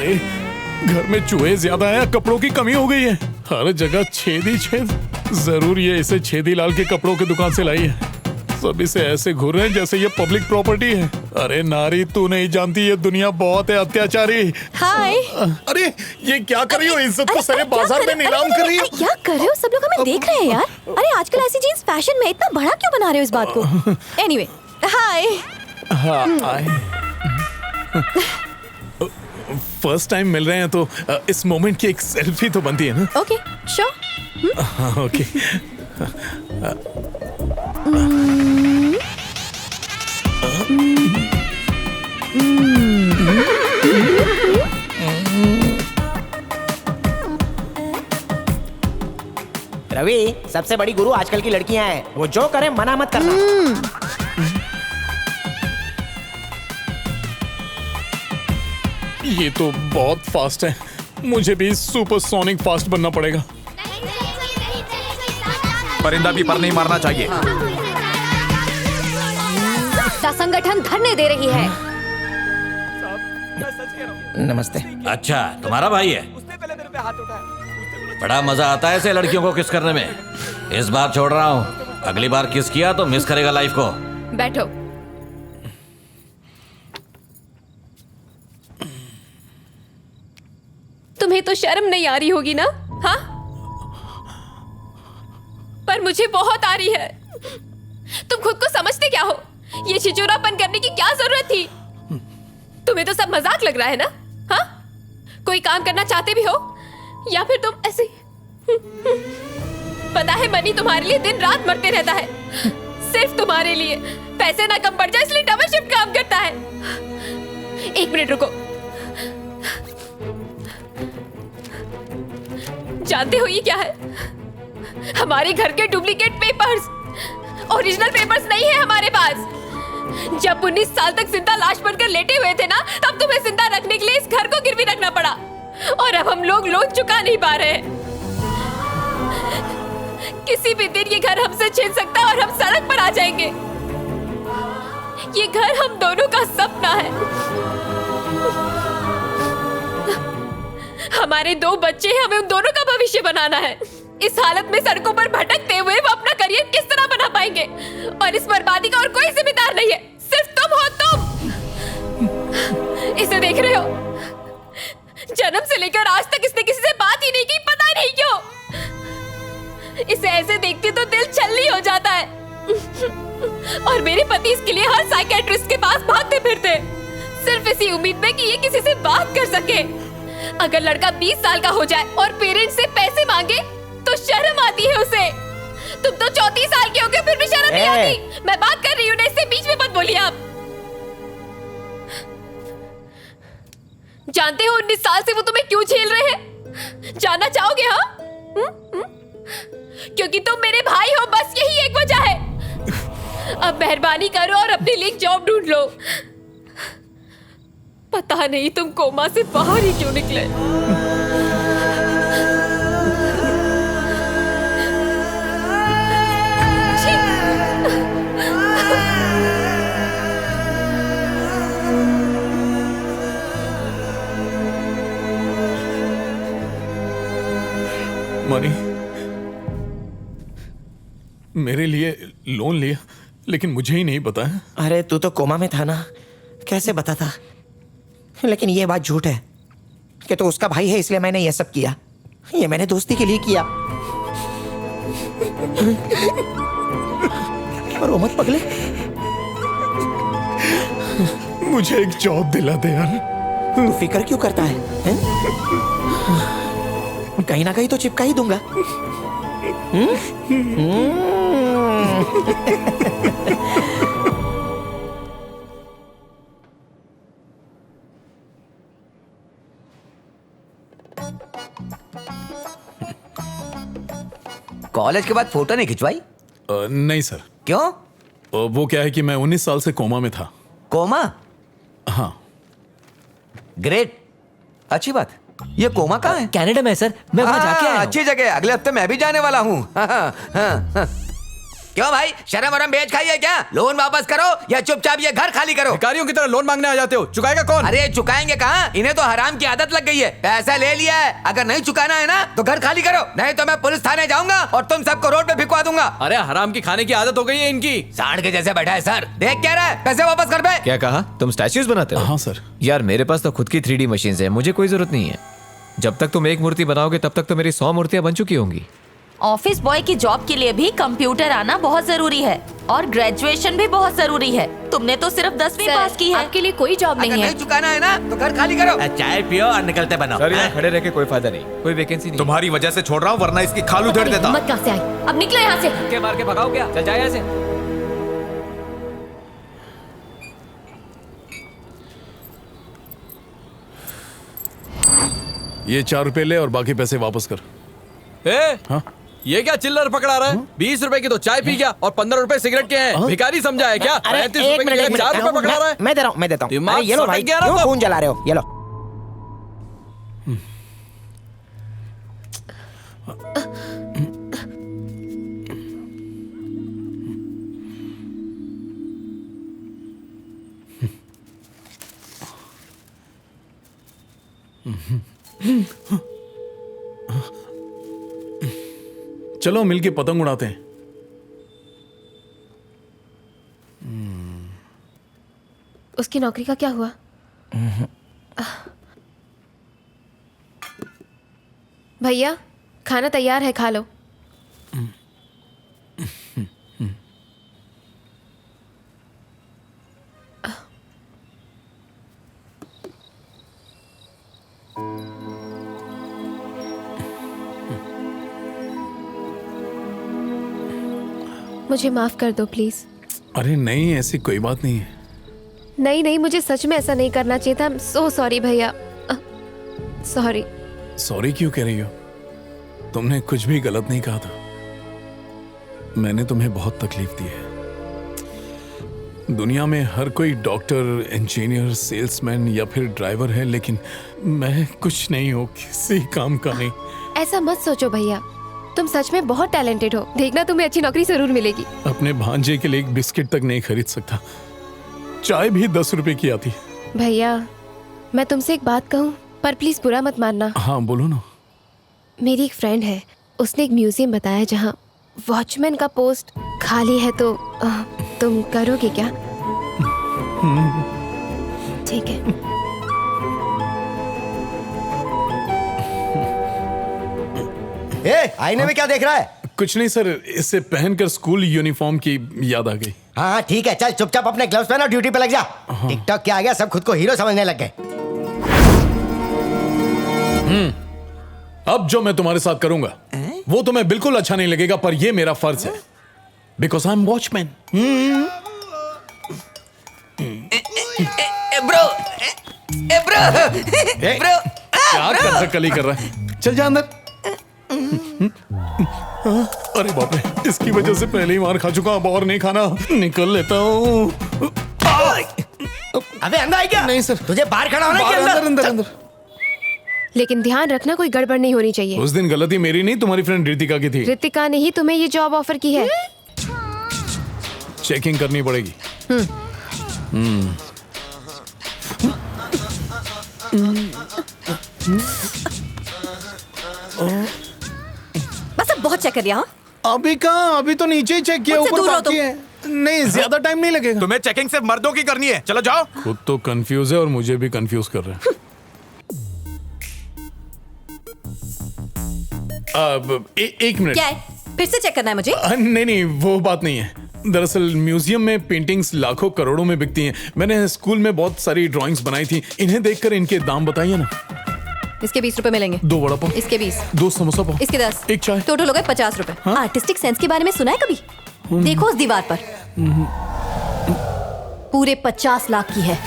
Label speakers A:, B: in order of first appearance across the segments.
A: अरे घर में चूहे ज्यादा हैं, कपड़ों की कमी हो गई है। हर जगह छेद ही छेद। जरूर ये इसे छेदी लाल के कपड़ों की दुकान से लाई है। सब इसे ऐसे घूर रहे हैं जैसे ये पब्लिक प्रॉपर्टी है। अरे नारी, तू नहीं जानती ये दुनिया बहुत है अत्याचारी।
B: हाय।
A: अरे ये क्या कर रही हो? इज्जत को सारे बाजार में नीलाम कर रही हो।
B: क्या कर रहे हो? सब लोग हमें देख रहे हैं यार। अरे आजकल ऐसी जीन्स फैशन में, इतना बड़ा क्यों बना रहे हो इस बात को? एनीवे, हाय।
A: फर्स्ट टाइम मिल रहे हैं तो इस मोमेंट की एक सेल्फी तो बनती है ना?
B: Okay, sure.
A: हाँ, ओके।
C: रवि, सबसे बड़ी गुरु आजकल की लड़कियां हैं। वो जो करे मना मत करना।
A: ये तो बहुत फास्ट है। मुझे भी सुपरसोनिक फास्ट बनना पड़ेगा।
D: परिंदा भी पर नहीं मारना चाहिए।
B: संगठन धरने दे रही है।
C: नमस्ते।
E: अच्छा, तुम्हारा भाई है? बड़ा मजा आता है ऐसे लड़कियों को किस करने में। इस बार छोड़ रहा हूँ, अगली बार किस किया तो मिस करेगा लाइफ को।
B: बैठो। तुम्हें तो शर्म नहीं आ रही होगी ना? हाँ, पर मुझे बहुत आ रही है। तुम खुद को समझते क्या हो? ये छिचोरापन करने की क्या जरूरत थी? तुम्हें तो सब मजाक लग रहा है ना? हाँ, कोई काम करना चाहते भी हो या फिर तुम ऐसे? पता है मनी तुम्हारे लिए दिन रात मरते रहता है, सिर्फ तुम्हारे लिए। पैसे ना कम पड़ जाए इसलिए डबल शिफ्ट काम करता है। एक मिनट रुको। जानते हो ये क्या है? हमारे घर के डुप्लीकेट पेपर्स। ओरिजिनल पेपर्स नहीं है हमारे पास। जब 19 साल तक जिंदा लाश बनकर लेटे हुए थे ना, तब तुम्हें जिंदा रखने के लिए इस घर को गिरवी रखना पड़ा। और अब हम लोग लोन चुका नहीं पा रहे हैं। किसी भी दिन ये घर हमसे छिन सकता है और हम सड़क पर आ जाएंगे। ये घर हम दोनों का सपना है। हमारे 2 बच्चे हैं, हमें उन दोनों का भविष्य बनाना है। इस हालत में सड़कों पर भटकते हुए वो अपना करियर किस तरह बना पाएंगे? और इस बर्बादी का और कोई जिम्मेदार नहीं है, सिर्फ तुम हो। तुम इसे देख रहे हो? जन्म से लेकर आज तक इसने किसी से बात ही नहीं की, पता नहीं क्यों। इसे ऐसे देखते तो दिल छलनी हो जाता है। और मेरे पति इसके लिए हर साइकियाट्रिस्ट के पास भागते फिरते, सिर्फ इसी उम्मीद में कि ये किसी से बात कर सके। अगर लड़का 20 साल का हो जाए और पेरेंट्स से पैसे मांगे तो शर्म आती है उसे। तुम तो 34 साल के हो गए, फिर भी शर्म नहीं आती। मैं बात कर रही हूँ ना, इससे बीच में मत बोलिए आप। जानते हो 19 साल से वो तुम्हें क्यों झेल रहे हैं? जानना चाहोगे? हाँ, क्योंकि तुम मेरे भाई हो, बस यही एक वजह है। अब मेहरबानी करो और अपने लिए जॉब ढूंढ लो। पता नहीं तुम कोमा से बाहर ही क्यों निकले।
A: मनी, मेरे लिए लोन लिया, लेकिन मुझे ही नहीं पता है।
C: अरे तू तो कोमा में था ना, कैसे बता था? लेकिन ये बात झूठ है कि तो उसका भाई है इसलिए मैंने ये सब किया। ये मैंने दोस्ती के लिए किया। और वो मत पगले,
A: मुझे एक जॉब दिला दे यार।
C: तू फिक्र क्यों करता है? कहीं ना कहीं तो चिपका ही दूंगा।
F: कॉलेज के बाद फोटो नहीं खिंचवाई?
A: नहीं सर।
F: क्यों?
A: वो क्या है कि मैं 19 साल से कोमा में था।
F: कोमा?
A: हाँ।
F: ग्रेट, अच्छी बात। ये कोमा कहाँ है?
G: कनाडा में सर, मैं वहां जाके आया हूं।
F: अच्छी जगह, अगले हफ्ते मैं भी जाने वाला हूँ। क्यों भाई, शर्म वरम बेच खाई है क्या? लोन वापस करो या चुपचाप ये घर खाली करो।
D: भिखारियों की तरह लोन मांगने आ जाते हो, चुकाएगा कौन?
F: अरे चुकाएंगे कहाँ, इन्हें तो हराम की आदत लग गई है। पैसा ले लिया है, अगर नहीं चुकाना है ना तो घर खाली करो, नहीं तो मैं पुलिस थाने जाऊंगा और तुम सबको रोड पे भिजवा दूंगा।
D: अरे हराम की खाने की आदत हो गई है इनकी।
F: सांड के जैसे बैठा है सर, देख क्या रहा है, पैसे वापस कर बे।
G: क्या कहा? तुम स्टैच्यूज बनाते हो?
A: हाँ सर।
G: यार मेरे पास तो खुद की 3D मशीन्स है, मुझे कोई जरूरत नहीं है। जब तक तुम एक मूर्ति बनाओगे तब तक तो मेरी 100 मूर्तियां बन चुकी होंगी।
H: ऑफिस बॉय की जॉब के लिए भी कंप्यूटर आना बहुत जरूरी है और ग्रेजुएशन भी बहुत जरूरी है। तुमने तो सिर्फ 10वीं पास की है।
B: आपके लिए कोई जॉब
F: अगर
B: नहीं है।
F: नहीं चुकाना है ना तो घर खाली करो।
E: चाय पियो और निकलते बनो।
G: सर यहाँ खड़े रह के कोई फायदा नहीं, कोई वैकेंसी नहीं।
D: तुम्हारी वजह से छोड़ रहा हूँ, वरना इसकी खाल उधेड़ देता।
B: हिम्मत कहाँ से आई? अब निकलो यहाँ से।
G: के मार के भगाओ क्या? चल जाए यहाँ से।
A: ये 4 रुपए ले और बाकी पैसे वापस कर।
D: ए,
A: हाँ?
D: ये क्या चिल्लर पकड़ा रहा है? 20 रुपए की तो चाय पी गया और 15 रुपए सिगरेट के हैं। भिखारी समझा है क्या? 35 रुपए के लिए 4 रुपए पकड़ा रहा है।
C: मैं दे रहा हूँ, मैं देता हूँ।
D: दिमाग
C: अरे ये लो
D: सटक
C: भाई,
D: गया ना
C: क्यों
D: तब?
C: फोन जला रहे हो? ये लो।
A: चलो मिलके पतंग उड़ाते हैं।
B: उसकी नौकरी का क्या हुआ? भैया खाना तैयार है, खा लो। मुझे माफ कर दो प्लीज।
A: अरे नहीं, ऐसी कोई बात नहीं है।
B: नहीं नहीं, मुझे सच में ऐसा नहीं करना चाहिए था। सो सॉरी भैया, सॉरी।
A: सॉरी क्यों कह रही हो? तुमने कुछ भी गलत नहीं कहा था। मैंने तुम्हें बहुत तकलीफ दी है। दुनिया में हर कोई डॉक्टर, इंजीनियर, सेल्समैन या फिर ड्राइवर है, लेकिन मैं कुछ नहीं हूँ, किसी काम का नहीं।
B: ऐसा मत सोचो भैया, तुम सच में बहुत टैलेंटेड हो। देखना तुम्हें अच्छी नौकरी जरूर मिलेगी।
A: अपने भांजे के लिए एक बिस्किट तक नहीं खरीद सकता, चाय भी 10 रुपए की आती है।
B: भैया मैं तुमसे एक बात कहूँ, पर प्लीज बुरा मत मानना।
A: हाँ बोलो ना।
B: मेरी एक फ्रेंड है, उसने एक म्यूजियम बताया जहाँ वॉचमैन का पोस्ट खाली है, तो तुम करोगे क्या? ठीक है।
F: आईने में क्या देख रहा है?
A: कुछ नहीं सर, इससे पहनकर स्कूल यूनिफॉर्म की याद आ गई।
F: हाँ ठीक है, चल चुपचाप अपने ग्लव्स पहन और ड्यूटी पे लग जा। टिकटॉक क्या आ गया, सब खुद को हीरो समझने लग गए।
A: अब जो मैं तुम्हारे साथ करूंगा वो तुम्हें बिल्कुल अच्छा नहीं लगेगा, पर ये मेरा फर्ज है, because I am watchman.
F: Bro
A: क्या कली कर रहा है? चल जा अंदर। अरे बाप रे, इसकी वजह से पहले ही मार खा चुका, अब और नहीं खाना। निकल लेता हूँ।
F: अबे अंदर आई क्या?
A: नहीं सर,
F: तुझे बाहर खड़ा होना है कि
A: अंदर अंदर अंदर।
B: लेकिन ध्यान रखना, कोई गड़बड़ नहीं होनी चाहिए।
A: उस दिन गलती मेरी नहीं, तुम्हारी फ्रेंड रितिका की थी।
B: रितिका ने ही तुम्हें ये जॉब ऑफर की है।
A: चेकिंग करनी पड़ेगी।
H: बस अब बहुत चेक कर लिया।
A: अभी कहाँ, अभी तो नीचे ही चेक किया,
H: मुझसे
A: ऊपर
H: दूर हो
A: बाकी है। नहीं, ज्यादा टाइम नहीं लगेगा।
D: तुम्हें चेकिंग सिर्फ मर्दों की करनी है, चलो जाओ।
A: खुद तो कंफ्यूज है और मुझे भी कंफ्यूज कर रहा है। अब एक मिनट।
H: क्या है, फिर से चेक करना है मुझे?
A: नहीं नहीं, वो बात नहीं है। दरअसल म्यूजियम में पेंटिंग्स लाखों करोड़ों में बिकती हैं। मैंने स्कूल में बहुत सारी ड्राइंग्स बनाई थी, इन्हें देखकर इनके दाम बताइए ना।
H: इसके 20 रुपए मिलेंगे।
A: 2 वड़ा पाव,
H: इसके 20,
A: 2 समोसा पाव,
H: इसके 10,
A: एक चाय।
H: टोटल हो गए 50 रुपए। आर्टिस्टिक सेंस के बारे में सुना है कभी? देखो उस दीवार पर, पूरे 50 लाख की है।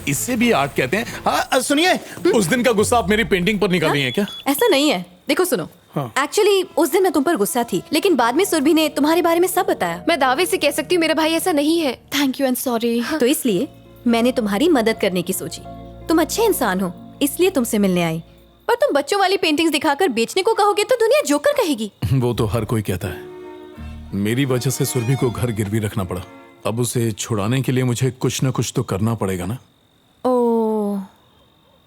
A: इससे भी आर्ट कहते हैं। हाँ सुनिए, उस दिन का गुस्सा आप मेरी पेंटिंग पर निकाल रही हैं क्या?
H: ऐसा नहीं है, देखो सुनो।
A: हाँ।
H: एक्चुअली उस दिन मैं तुम पर गुस्सा थी, लेकिन बाद में सुरभि ने तुम्हारे बारे में सब बताया।
B: मैं दावे से कह सकती हूँ मेरा भाई ऐसा नहीं है।
H: Thank you and sorry. तो इसलिए मैंने तुम्हारी मदद करने की सोची। तुम अच्छे इंसान हो, इसलिए तुमसे मिलने आई।
B: पर तुम बच्चों वाली पेंटिंग्स दिखाकर बेचने को कहोगे तो दुनिया जोकर कहेगी।
A: वो तो हर कोई कहता है। मेरी वजह से सुरभि को घर गिरवी रखना पड़ा। अब उसे छुड़ाने के लिए मुझे कुछ ना कुछ तो करना पड़ेगा ना।
B: ओ,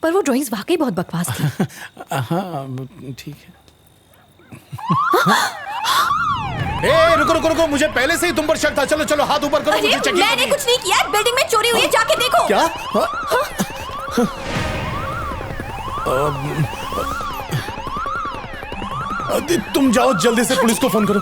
B: पर वो ड्राइंग्स वाकई बहुत बकवास थी।
A: हाँ ठीक है।
I: ए, रुको रुको रुको, मुझे पहले से ही तुम पर शक था। चलो चलो हाथ ऊपर करो,
B: अरे
I: मुझे चेकिंग
B: मैंने
I: करनी है।
B: कुछ नहीं किया, बिल्डिंग में चोरी हुई है, जाके देखो।
I: क्या? तुम जाओ जल्दी से, पुलिस को फोन करो।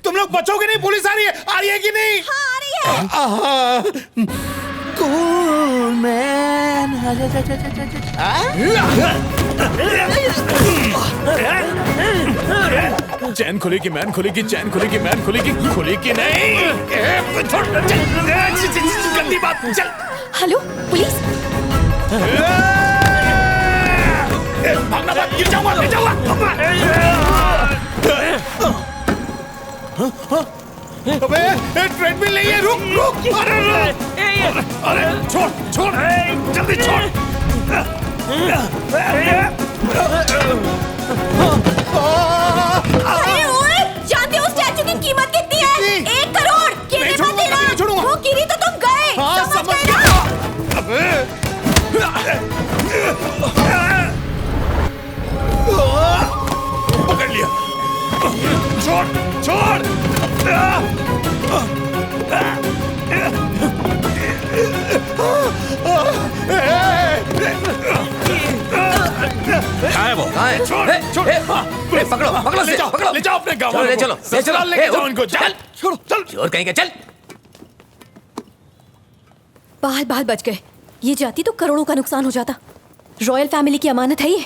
I: तुम लोग बचोगे नहीं, पुलिस आ रही है कि नहीं?
B: हाँ, आ रही है।
I: Cool man.
A: चैन खुलेगी, मैन खुलेगी, चैन खुलेगी, मैन खुलेगी, खुलेगी नहीं।
I: गंदी बात। चल
B: हेलो पुलिस।
I: भागना मत, गिर जाऊंगा, गिर जाऊंगा। अबे ट्रेडमिल नहीं है, रुक रुक। अरे छोड़ छोड़, जल्दी छोड़।
B: अरे ओए, जानते हो स्टैचू की कीमत कितनी है? 1 करोड़। गिरने मत देना। वो गिरी तो तुम गए। समझ गए ना?
I: पकड़ लिया। छोड़ छोड़।
E: कहाँ है वो?
F: कहाँ है?
I: छोड़,
F: ए,
I: छोड़।
F: ए, ए, पकड़ो पकड़ो
I: ले
F: से,
I: जाओ,
F: पकड़ो।
I: ले जाओ अपने गाँव
F: चलो, ले
I: वालों
F: चलो,
I: को।
F: ले चलो।
I: ससुराल लेके
F: ए,
I: जाओ
F: उठ,
I: इनको।
F: चल।
I: छोड़ो, चल।
F: चोर कहीं का, चल।
B: बाल बाल बच गए। ये जाती तो करोड़ों का नुकसान हो जाता। रॉयल फैमिली की अमानत है ये।